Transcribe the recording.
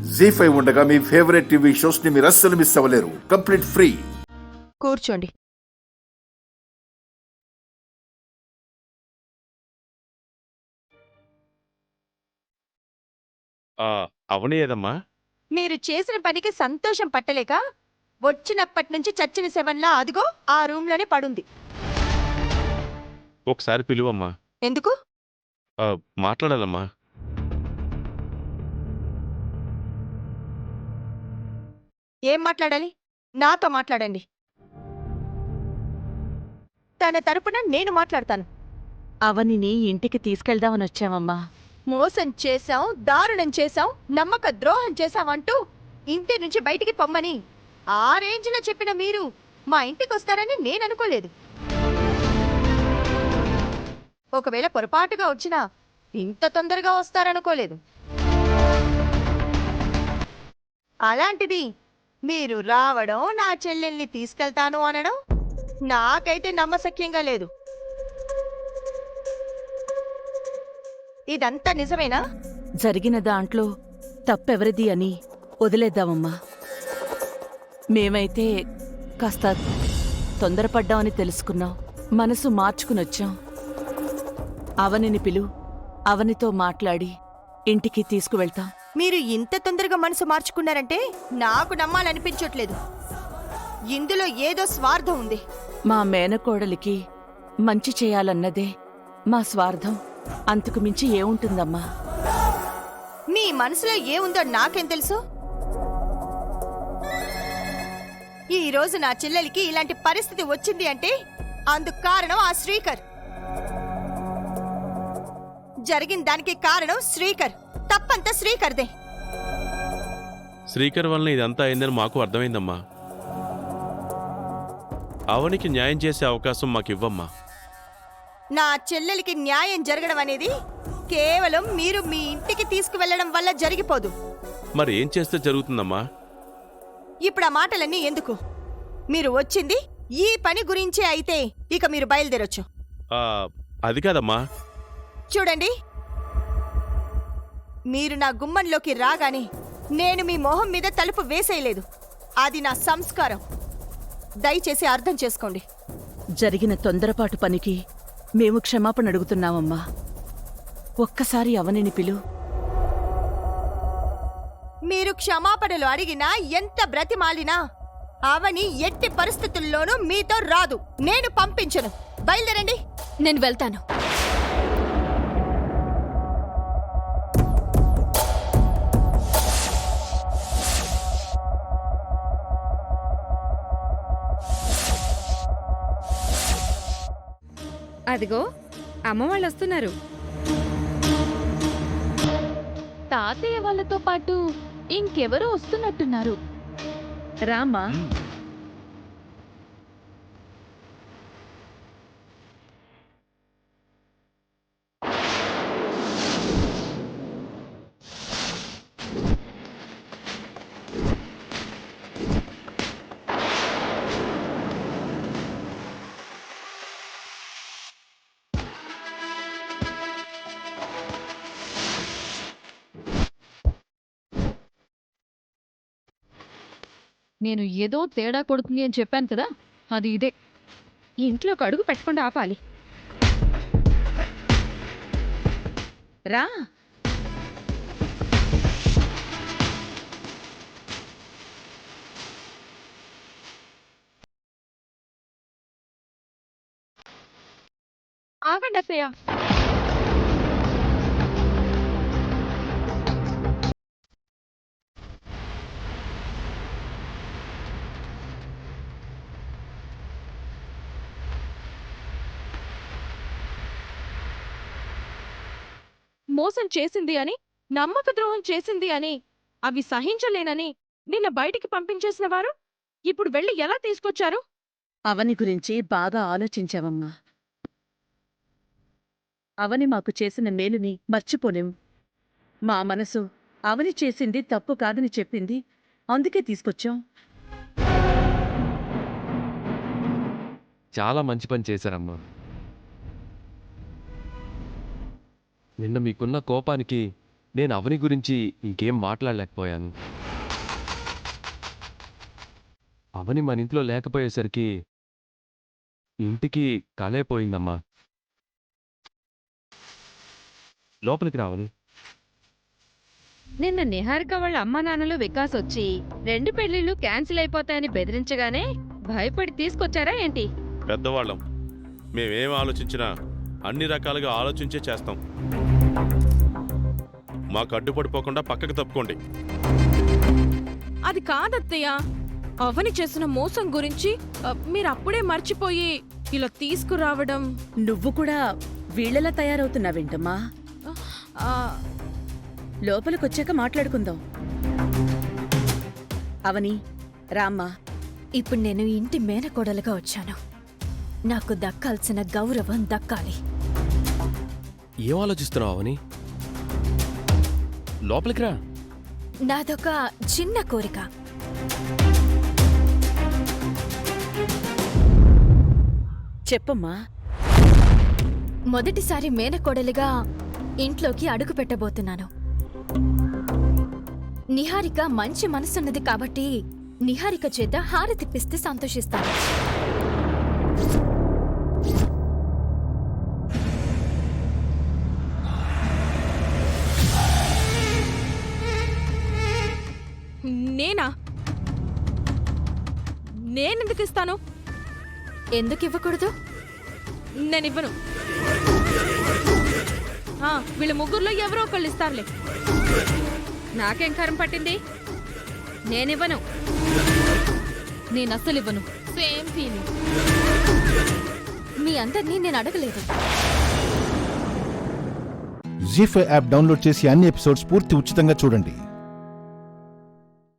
జీ5 ఉండగా మీ favourite TV shows ని మీరు అస్సలు మిస్ అవ్వలేరు. Complete free. కూర్చోండి. అవని ఏదమ్మా? మీరు చేసిన పనికి సంతోషం పట్టలేక వచ్చినప్పటి నుంచి చచ్చిన శవంలా అదిగో ఆ రూమ్ లోనే పడుంది. ఒకసారి పిలువమ్మా. ఎందుకు? మాట్లాడాలమ్మా. ఏం మాట్లాడాలి? నాతో మాట్లాడండి. తన తరపున నేను మాట్లాడతాను. అవనిని ఇంటికి తీసుకెళ్దామని వచ్చామమ్మా. మోసం చేశాం, దారుణం చేశాం, నమ్మక ద్రోహం చేశామంటూ ఇంటి నుంచి బయటికి పొమ్మని ఆ రేంజ్లో చెప్పిన మీరు మా ఇంటికి వస్తారని నేను అనుకోలేదు. ఒకవేళ పొరపాటుగా వచ్చినా ఇంత తొందరగా వస్తారనుకోలేదు. అలాంటిది మీరు రావడం, నా చెల్లెల్ని తీసుకెళ్తాను అనడం నాకైతే నమ్మశక్యంగా లేదు. ఇదంతా నిజమేనా? జరిగిన దాంట్లో తప్పెవరిది అని వదిలేద్దామమ్మా. మేమైతే కాస్త తొందరపడ్డామని తెలుసుకున్నాం. మనసు మార్చుకునొచ్చాం. అవనిని పిలు, అవనితో మాట్లాడి ఇంటికి తీసుకువెళ్తాం. మీరు ఇంత తొందరగా మనసు మార్చుకున్నారంటే నాకు నమ్మాలనిపించట్లేదు. ఇందులో ఏదో స్వార్థం ఉంది. మా మేనకోడలికి మంచి చేయాలన్నదే మా స్వార్థం. అంతకు మించి ఏముంటుందమ్మా? మీ మనసులో ఏముందో నాకేం తెలుసు? ఈ రోజు నా చెల్లెలికి ఇలాంటి పరిస్థితి వచ్చింది అంటే అందుకు కారణం ఆ శ్రీకర్. జరిగిన దానికి కారణం శ్రీకర్. తప్పంతా శ్రీకర్దే. శ్రీకర్ వలన ఇదంతా అయిందని మాకు అర్థమైందమ్మా. అవనికి న్యాయం చేసే అవకాశం మాకివ్వమ్మా. నా చెల్లెలికి న్యాయం జరగడం అనేది కేవలం మీరు మీ ఇంటికి తీసుకువెళ్లడం వల్ల జరిగిపోదు. మరి ఏం చేస్తే జరుగుతుందమ్మా? ఇప్పుడు ఆ మాటలన్నీ ఎందుకు? మీరు వచ్చింది ఈ పని గురించే అయితే ఇక మీరు బయలుదేరొచ్చు. అది కాదమ్మా. చూడండి, మీరు నా గుమ్మంలోకి రాగానే నేను మీ మొహం మీద తలుపు వేసేయలేదు. అది నా సంస్కారం. దయచేసి అర్థం చేసుకోండి. జరిగిన తొందరపాటు పనికి మేము క్షమాపణ అడుగుతున్నామమ్మా. ఒక్కసారి అవనిని పిలు. మీరు క్షమాపణలు అడిగినా, ఎంత బ్రతిమాలినా అవని ఎట్టి పరిస్థితుల్లోనూ మీతో రాదు. నేను పంపించను. బయలుదేరండి. నేను వెళ్తాను. అదిగో అమ్మ వాళ్ళు వస్తున్నారు. తాతయ్య వాళ్ళతో పాటు ఇంకెవరో వస్తున్నట్టున్నారు. రామా. నేను ఏదో తేడా కొడుతుంది అని చెప్పాను కదా, అది ఇదే. ఇంట్లోకి అడుగు పెట్టకుండా ఆపాలి. రా. ఆగండి అత్తయ్య. మోసం చేసింది అని, నమ్మక ద్రోహం చేసింది అని, అవి సహించలేనని నిన్న బయటికి పంపించేసిన వారు ఇప్పుడు వెళ్ళి ఎలా తీసుకొచ్చారు? అవని గురించి బాగా ఆలోచించావమ్మా. అవని మాకు చేసిన మేలుని మర్చిపోలేం. మా మనసు అవని చేసింది తప్పు కాదని చెప్పింది. అందుకే తీసుకొచ్చాం. చాలా మంచి పని చేశారమ్మా. నిన్న మీకున్న కోపానికి నేను అవని గురించి ఇంకేం మాట్లాడలేకపోయాను. అవని మన ఇంట్లో లేకపోయేసరికి ఇంటికి కలే పోయిందమ్మా. లోపలికి రావాలి. నిన్న నిహారిక వాళ్ళ అమ్మా నాన్నలు వికాస్ వచ్చి 2 పెళ్లిళ్ళు క్యాన్సిల్ అయిపోతాయని బెదిరించగానే భయపడి తీసుకొచ్చారా ఏంటి? పెద్దవాళ్ళం, మేమేం ఆలోచించినా అన్ని రకాలుగా ఆలోచించే చేస్తాం. మాకు అడ్డుపడిపోకుండా పక్కకు తప్పుకోండి. అది కాదత్తయ్య, అవని చేసిన మోసం గురించి మీరు అప్పుడే మర్చిపోయి ఇలా తీసుకురావడం. నువ్వు కూడా వీళ్ళలా తయారవుతున్నావేంటమ్మా? ఆ, లోపలికొచ్చాక మాట్లాడుకుందాం. అవని, రామ్మా. ఇప్పుడు నేను ఇంటి మేనకోడలుగా వచ్చాను. నాకు దక్కాల్సిన గౌరవం దక్కాలి. ఏం ఆలోచిస్తున్నావు అవని? లోపలికి రా. నాదొక చిన్న కోరిక. చెప్పమ్మా. మొదటిసారి మేనకోడలిగా ఇంట్లోకి అడుగు పెట్టబోతున్నాను. నిహారిక మంచి మనసున్నది కాబట్టి నిహారిక చేత హారతిప్పిస్తే సంతోషిస్తాను. నేనా? నేనెందుకు ఇస్తాను? ఎందుకు ఇవ్వకూడదు? నేనివ్వను. వీళ్ళ ముగ్గురులో ఎవరో ఒకళ్ళు ఇస్తారులే. నాకేం కరం పట్టింది? నేనివ్వను. నేనస్సలివ్వను. Same feeling. మీ అందరినీ నేను అడగలేదు. జీ5 యాప్ డౌన్లోడ్ చేసి అన్ని ఎపిసోడ్స్ పూర్తి ఉచితంగా చూడండి.